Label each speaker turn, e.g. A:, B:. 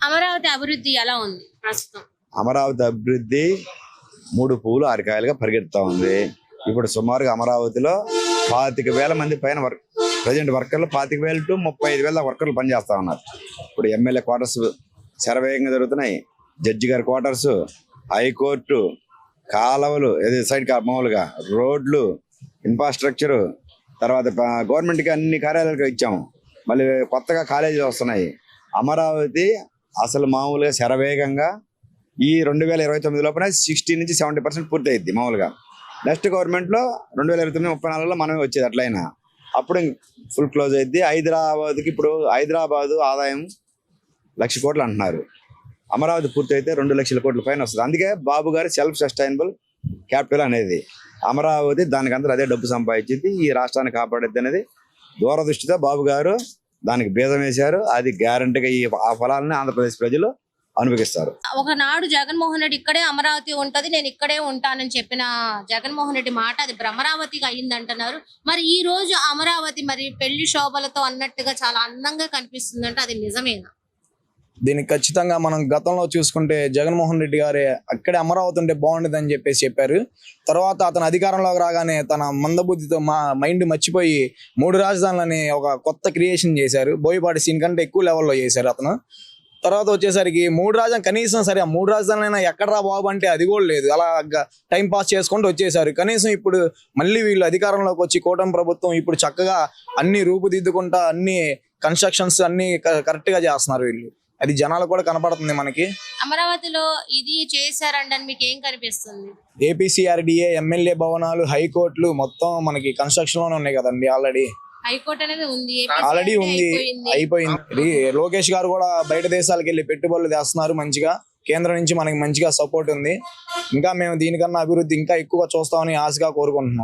A: అమరావతి అభివృద్ధి ఎలా ఉంది ప్రస్తుతం?
B: అమరావతి అభివృద్ధి 3 పువ్వులు 6 కాయలుగా పరిగెత్తుతా ఉంది. ఇప్పుడు సుమారుగా అమరావతిలో 25,000 మంది పైన ప్రజెంట్ వర్కర్లు 25,000 to 35,000 వర్కర్లు పనిచేస్తా ఉన్నారు. ఇప్పుడు ఎమ్మెల్యే క్వార్టర్స్ శరవేగంగా జరుగుతున్నాయి. జడ్జి గారి క్వార్టర్స్, హైకోర్టు, కాలువలు, సైడ్ మామూలుగా రోడ్లు, ఇన్ఫ్రాస్ట్రక్చరు, తర్వాత గవర్నమెంట్కి అన్ని కార్యాలయాలకు ఇచ్చాము. మళ్ళీ కొత్తగా కాలేజీలు వస్తున్నాయి. అమరావతి అసలు మామూలుగా శరవేగంగా ఈ 2029 లోపల 60 నుంచి 70% పూర్తి అయింది. మామూలుగా నెక్స్ట్ గవర్నమెంట్లో 2029-34లో మనమే వచ్చేది. అట్లయినా అప్పుడు ఫుల్ క్లోజ్ అయింది. హైదరాబాద్కి ఇప్పుడు హైదరాబాదు ఆదాయం 1,00,000 కోట్లు అంటున్నారు. అమరావతి పూర్తి అయితే 2,00,000 కోట్ల పైన వస్తుంది. అందుకే బాబు గారు సెల్ఫ్ సస్టైనబుల్ క్యాపిటల్ అనేది. అమరావతి దానికంతా అదే డబ్బు సంపాదించింది, ఈ రాష్ట్రాన్ని కాపాడేది అనేది దూరదృష్టితో బాబు గారు దానికి బీజం వేశారు. అది గ్యారంటీగా ఆ ఫలాలని ఆంధ్రప్రదేశ్ ప్రజలు అనుభవిస్తారు.
A: ఒకనాడు జగన్మోహన్ రెడ్డి ఇక్కడే అమరావతి ఉంటది, నేను ఇక్కడే ఉంటానని చెప్పిన జగన్మోహన్ రెడ్డి మాట అది భ్రమరావతిగా అయింది అంటున్నారు. మరి ఈ రోజు అమరావతి మరి పెళ్లి శోభలతో అన్నట్టుగా చాలా అందంగా కనిపిస్తుంది అంటే అది నిజమేనా?
C: దీనికి ఖచ్చితంగా మనం గతంలో చూసుకుంటే జగన్మోహన్ రెడ్డి గారే అక్కడే అమరావతి ఉంటే బాగుండేది అని చెప్పారు. తర్వాత అతను అధికారంలోకి రాగానే తన మందబుద్ధితో మైండ్ మర్చిపోయి 3 రాజధానులని ఒక కొత్త క్రియేషన్ చేశారు. బోయపాటి సీన్ కంటే ఎక్కువ లెవెల్లో చేశారు అతను. తర్వాత వచ్చేసరికి 3 రాజధాని కనీసం సరే 3 రాజధానులైనా ఎక్కడ రా బాబు అంటే అది కూడా లేదు. అలా టైం పాస్ చేసుకుంటూ వచ్చేసారు. కనీసం ఇప్పుడు మళ్ళీ వీళ్ళు అధికారంలోకి వచ్చి కూటమి ప్రభుత్వం ఇప్పుడు చక్కగా అన్ని రూపుదిద్దుకుంటా అన్ని కన్స్ట్రక్షన్స్ అన్ని కరెక్ట్ గా చేస్తున్నారు వీళ్ళు. అది జనాలు కూడా కనపడుతుంది మనకి.
A: అమరావతిలో ఇది చేశారండి అని మీకు ఏం కనిపిస్తుంది?
C: ఏపీసీఆర్డీఏ, ఎమ్మెల్యే భవనాలు, హైకోర్టులు మొత్తం మనకి కన్స్ట్రక్షన్ లోనే ఉన్నాయి కదండి.
A: హైకోర్టు అనేది ఉంది,
C: ఆల్రెడీ ఉంది, అయిపోయింది. లోకేష్ గారు కూడా బయట దేశాలకు వెళ్ళి పెట్టుబడులు తెస్తున్నారు. మంచిగా కేంద్రం నుంచి మనకి మంచిగా సపోర్ట్ ఉంది. ఇంకా మేము దీనికన్నా అభివృద్ధి ఇంకా ఎక్కువగా చూస్తామని ఆశగా కోరుకుంటున్నాం.